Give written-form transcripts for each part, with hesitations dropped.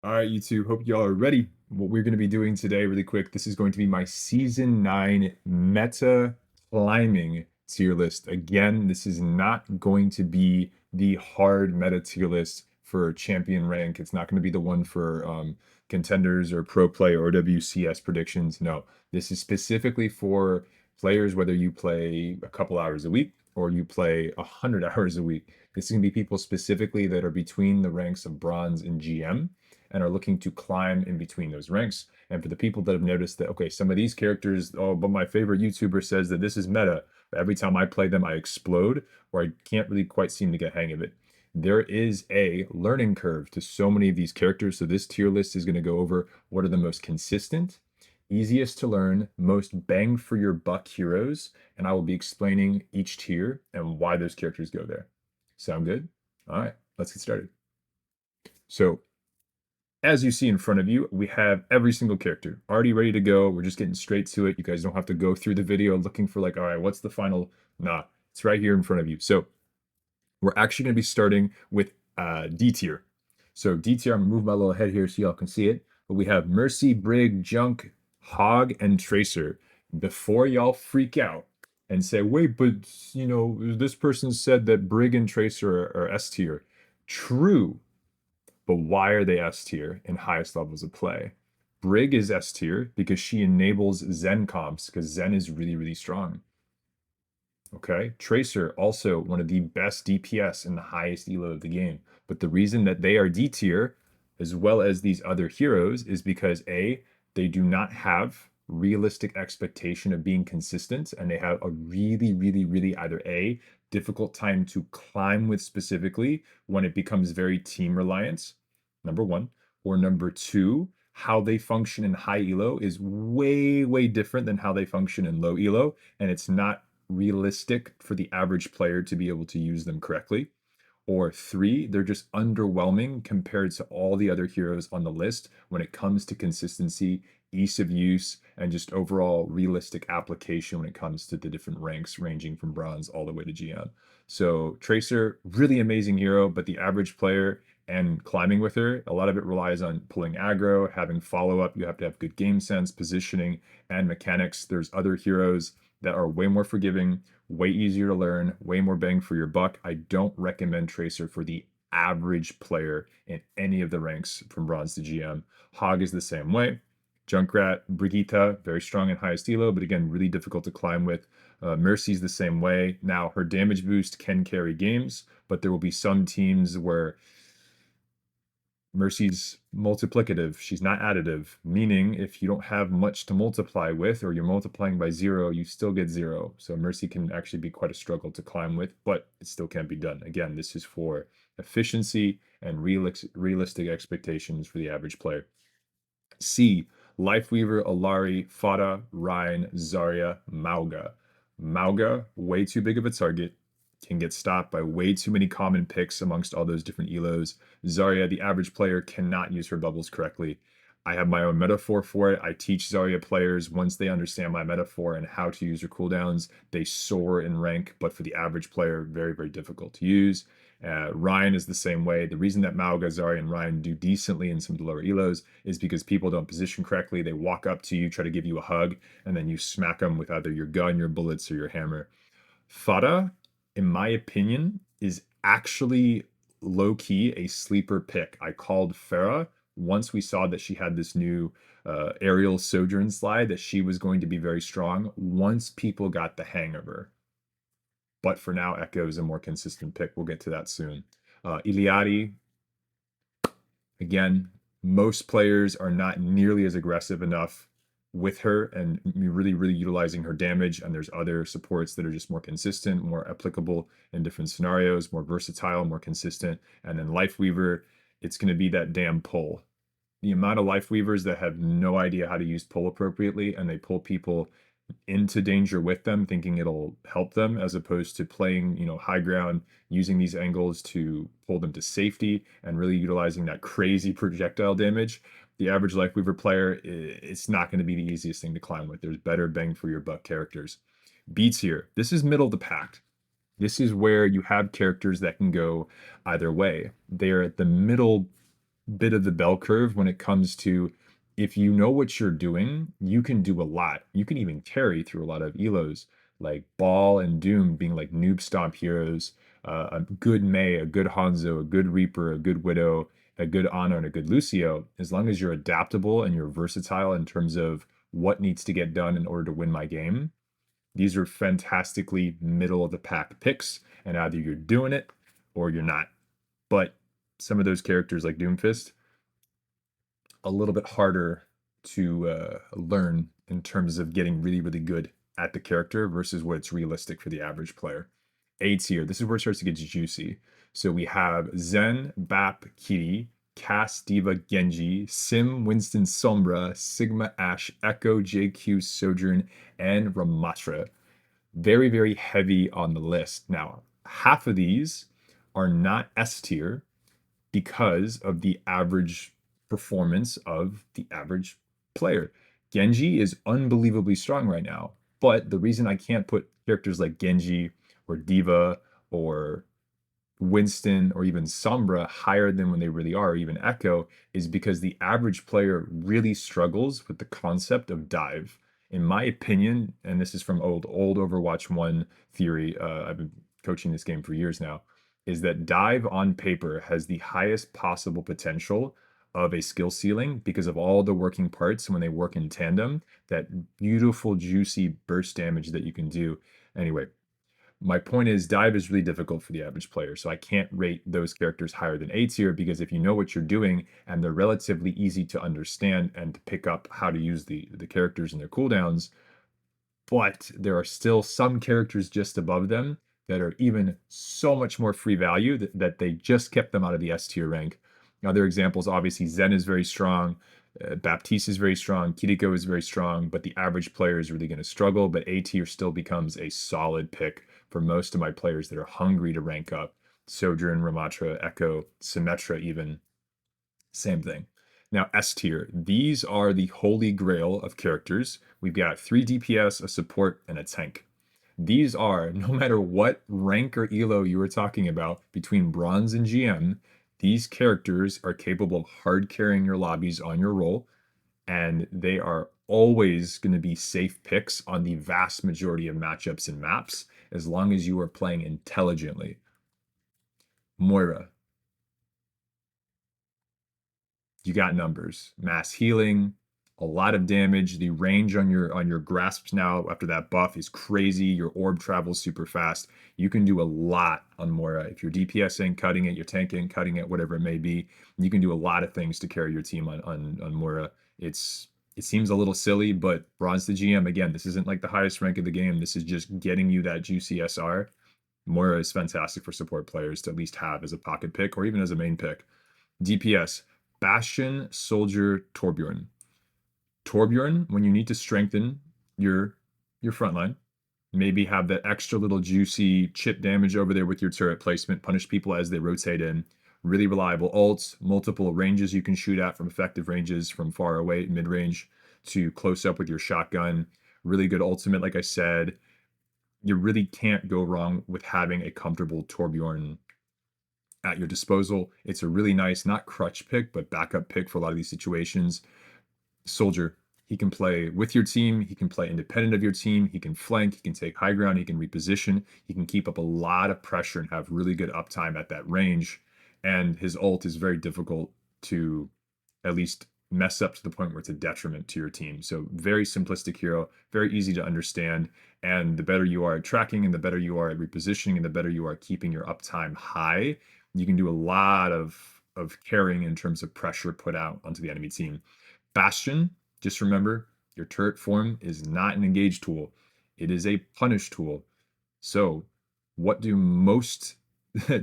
All right, YouTube. Hope y'all are ready. What we're going to be doing today, really quick, this is going to be my season 9 meta climbing tier list. Again, this is not going to be the hard meta tier list for champion rank. It's not going to be the one for contenders or pro play or WCS predictions. No, this is specifically for players, whether you play a couple hours a week or you play 100 hours a week. This is going to be people specifically that are between the ranks of bronze and GM and are looking to climb in between those ranks. And for the people that have noticed that, okay, some of these characters, oh, but my favorite YouTuber says that this is meta. But every time I play them, I explode, or I can't really quite seem to get hang of it. There is a learning curve to so many of these characters. So this tier list is going to go over what are the most consistent, easiest to learn, most bang for your buck heroes. And I will be explaining each tier and why those characters go there. Sound good? All right, let's get started. So as you see in front of you, we have every single character already ready to go. We're just getting straight to it. You guys don't have to go through the video looking for like, all right, what's the final? Nah, it's right here in front of you. So we're actually going to be starting with D tier. So D tier, I'm going to move my little head here so y'all can see it. But we have Mercy, Brig, Junk, Hog, and Tracer. Before y'all freak out and say, wait, but this person said that Brig and Tracer are S tier. True. But why are they S tier in highest levels of play? Brig is S tier because she enables Zen comps because Zen is really, really strong. Okay. Tracer, also one of the best DPS and the highest elo of the game. But the reason that they are D tier, as well as these other heroes, is because A, they do not have realistic expectation of being consistent, and they have a really, really, really either A, difficult time to climb with specifically when it becomes very team reliance, number one, or number two, how they function in high elo is way, way different than how they function in low elo, and it's not realistic for the average player to be able to use them correctly. Or three, they're just underwhelming compared to all the other heroes on the list when it comes to consistency, ease of use, and just overall realistic application when it comes to the different ranks ranging from bronze all the way to GM. So Tracer, really amazing hero, but the average player and climbing with her, a lot of it relies on pulling aggro, having follow-up. You have to have good game sense, positioning, and mechanics. There's other heroes that are way more forgiving, way easier to learn, way more bang for your buck. I don't recommend Tracer for the average player in any of the ranks from bronze to GM. Hog is the same way. Junkrat, Brigitte, very strong in highest elo, but again, really difficult to climb with. Mercy's the same way. Now, her damage boost can carry games, but there will be some teams where Mercy's multiplicative. She's not additive, meaning if you don't have much to multiply with or you're multiplying by 0, you still get 0. So Mercy can actually be quite a struggle to climb with, but it still can be done. Again, this is for efficiency and realistic expectations for the average player. C, Lifeweaver, Alari, Fada, Ryan, Zarya, Mauga. Mauga, way too big of a target, can get stopped by way too many common picks amongst all those different elos. Zarya, the average player, cannot use her bubbles correctly. I have my own metaphor for it. I teach Zarya players, once they understand my metaphor and how to use her cooldowns, they soar in rank, but for the average player, very, very difficult to use. Ryan is the same way. The reason that Mauga, Zarya, and Ryan do decently in some of the lower elos is because people don't position correctly. They walk up to you, try to give you a hug, and then you smack them with either your gun, your bullets, or your hammer. Fada, in my opinion, is actually low-key a sleeper pick. I called Farah once we saw that she had this new aerial sojourn slide, that she was going to be very strong once people got the hang of her. But for now, Echo is a more consistent pick. We'll get to that soon. Iliadi, again, most players are not nearly as aggressive enough with her and really, really utilizing her damage. And there's other supports that are just more consistent, more applicable in different scenarios, more versatile, more consistent. And then Lifeweaver, it's going to be that damn pull. The amount of Lifeweavers that have no idea how to use pull appropriately, and they pull people into danger with them, thinking it'll help them, as opposed to playing, high ground, using these angles to pull them to safety and really utilizing that crazy projectile damage. The average Lifeweaver player, it's not going to be the easiest thing to climb with. There's better bang for your buck characters. Beats here. This is middle of the pack. This is where you have characters that can go either way. They're at the middle bit of the bell curve when it comes to if you know what you're doing, you can do a lot. You can even carry through a lot of elos, like Ball and Doom being like noob stomp heroes, a good Mei, a good Hanzo, a good Reaper, a good Widow, a good Ana, and a good Lucio. As long as you're adaptable and you're versatile in terms of what needs to get done in order to win my game, these are fantastically middle of the pack picks, and either you're doing it or you're not. But some of those characters like Doomfist, a little bit harder to learn in terms of getting really, really good at the character versus what's realistic for the average player. A tier, this is where it starts to get juicy. So we have Zen, Bap, Kitty, Cass, Diva, Genji, Sim, Winston, Sombra, Sigma, Ashe, Echo, JQ, Sojourn, and Ramatra. Very, very heavy on the list. Now, half of these are not S tier because of the average performance of the average player. Genji is unbelievably strong right now, but the reason I can't put characters like Genji or Diva or Winston or even Sombra higher than when they really are, or even Echo, is because the average player really struggles with the concept of dive. In my opinion, and this is from old Overwatch 1 theory, I've been coaching this game for years now, is that dive on paper has the highest possible potential of a skill ceiling because of all the working parts when they work in tandem, that beautiful, juicy burst damage that you can do. Anyway, my point is dive is really difficult for the average player, so I can't rate those characters higher than A tier because if you know what you're doing and they're relatively easy to understand and to pick up how to use the characters and their cooldowns, but there are still some characters just above them that are even so much more free value that they just kept them out of the S tier rank. Other examples, obviously, Zen is very strong, Baptiste is very strong, Kiriko is very strong, but the average player is really going to struggle. But A tier still becomes a solid pick for most of my players that are hungry to rank up. Sojourn, Ramatra, Echo, Symmetra, even same thing. Now, S tier. These are the holy grail of characters. We've got 3 DPS, a support, and a tank. These are, no matter what rank or elo you were talking about, between bronze and GM, these characters are capable of hard carrying your lobbies on your roll, and they are always going to be safe picks on the vast majority of matchups and maps, as long as you are playing intelligently. Moira, you got numbers, mass healing, a lot of damage. The range on your grasps now after that buff is crazy. Your orb travels super fast. You can do a lot on Moira. If you're DPSing, cutting it, you're tanking, cutting it, whatever it may be, you can do a lot of things to carry your team on Moira. It seems a little silly, but bronze to GM, again, this isn't like the highest rank of the game. This is just getting you that juicy SR. Moira is fantastic for support players to at least have as a pocket pick or even as a main pick. DPS, Bastion, Soldier, Torbjorn. Torbjorn, when you need to strengthen your front line, maybe have that extra little juicy chip damage over there with your turret placement, punish people as they rotate in. Really reliable ults, multiple ranges you can shoot at, from effective ranges from far away, mid range to close up with your shotgun. Really good ultimate, like I said. You really can't go wrong with having a comfortable Torbjorn at your disposal. It's a really nice, not crutch pick, but backup pick for a lot of these situations. Soldier, he can play with your team, he can play independent of your team, he can flank, he can take high ground, he can reposition, he can keep up a lot of pressure and have really good uptime at that range. And his ult is very difficult to at least mess up to the point where it's a detriment to your team. So very simplistic hero, very easy to understand. And the better you are at tracking, and the better you are at repositioning, and the better you are at keeping your uptime high, you can do a lot of carrying in terms of pressure put out onto the enemy team. Bastion, just remember, your turret form is not an engage tool. It is a punish tool. So what do most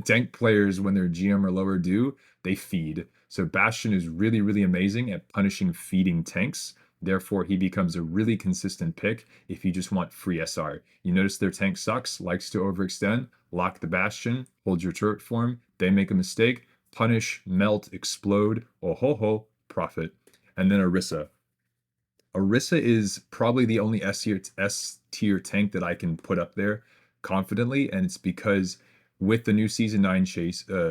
tank players when they're GM or lower do? They feed. So Bastion is really, really amazing at punishing feeding tanks. Therefore, he becomes a really consistent pick if you just want free SR. You notice their tank sucks, likes to overextend, lock the Bastion, hold your turret form, they make a mistake, punish, melt, explode, oh ho ho, profit. And then Orisa. Orisa is probably the only S tier tank that I can put up there confidently, and it's because with the new Season 9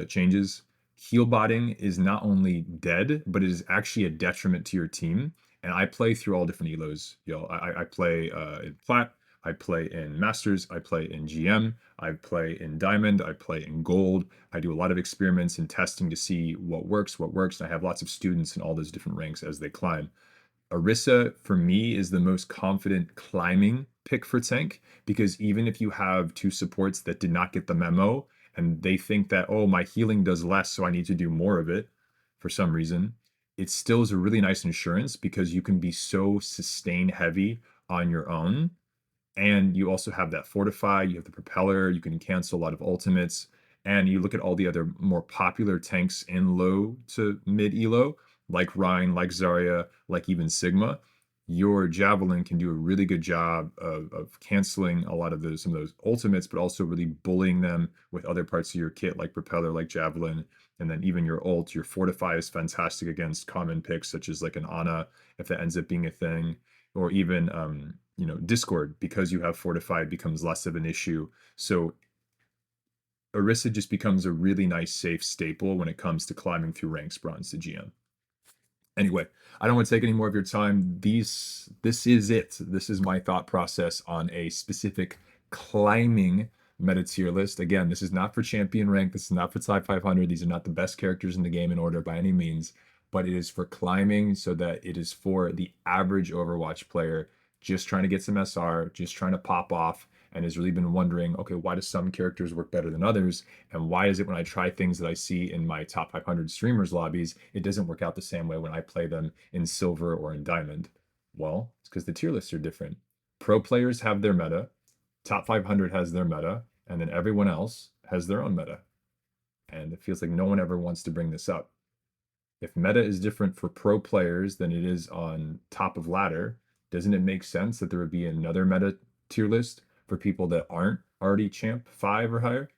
changes, heal botting is not only dead, but it is actually a detriment to your team. And I play through all different elos. I play in plat, I play in masters, I play in GM, I play in diamond, I play in gold. I do a lot of experiments and testing to see what works, and I have lots of students in all those different ranks as they climb. Orisa, for me, is the most confident climbing pick for tank because even if you have two supports that did not get the memo and they think that, oh, my healing does less, so I need to do more of it for some reason, it still is a really nice insurance because you can be so sustain heavy on your own, and you also have that fortify, you have the propeller, you can cancel a lot of ultimates, and you look at all the other more popular tanks in low to mid elo, like Rhine, like Zarya, like even Sigma. Your javelin can do a really good job of canceling a lot of those some of those ultimates, but also really bullying them with other parts of your kit, like propeller, like javelin, and then even your ult. Your fortify is fantastic against common picks such as like an Ana, if that ends up being a thing, or even Discord, because you have fortified, becomes less of an issue. So Orisa just becomes a really nice safe staple when it comes to climbing through ranks bronze to GM. Anyway, I don't want to take any more of your time. This is it. This is my thought process on a specific climbing meta tier list. Again, this is not for champion rank. This is not for top 500. These are not the best characters in the game in order by any means, but it is for climbing so that it is for the average Overwatch player just trying to get some SR, just trying to pop off, and has really been wondering, okay, why do some characters work better than others? And why is it when I try things that I see in my top 500 streamers lobbies, it doesn't work out the same way when I play them in silver or in diamond? Well, it's because the tier lists are different. Pro players have their meta, top 500 has their meta, and then everyone else has their own meta. And it feels like no one ever wants to bring this up. If meta is different for pro players than it is on top of ladder, doesn't it make sense that there would be another meta tier list for people that aren't already champ 5 or higher?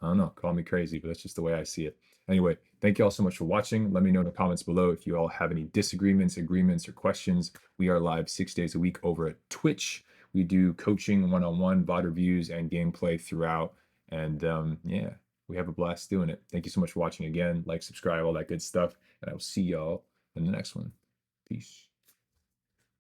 I don't know, call me crazy, but that's just the way I see it. Anyway, thank you all so much for watching. Let me know in the comments below if you all have any disagreements, agreements, or questions. We are live 6 days a week over at Twitch. We do coaching, one-on-one, VOD reviews, and gameplay throughout. And yeah, we have a blast doing it. Thank you so much for watching again. Like, subscribe, all that good stuff. And I will see y'all in the next one. Peace.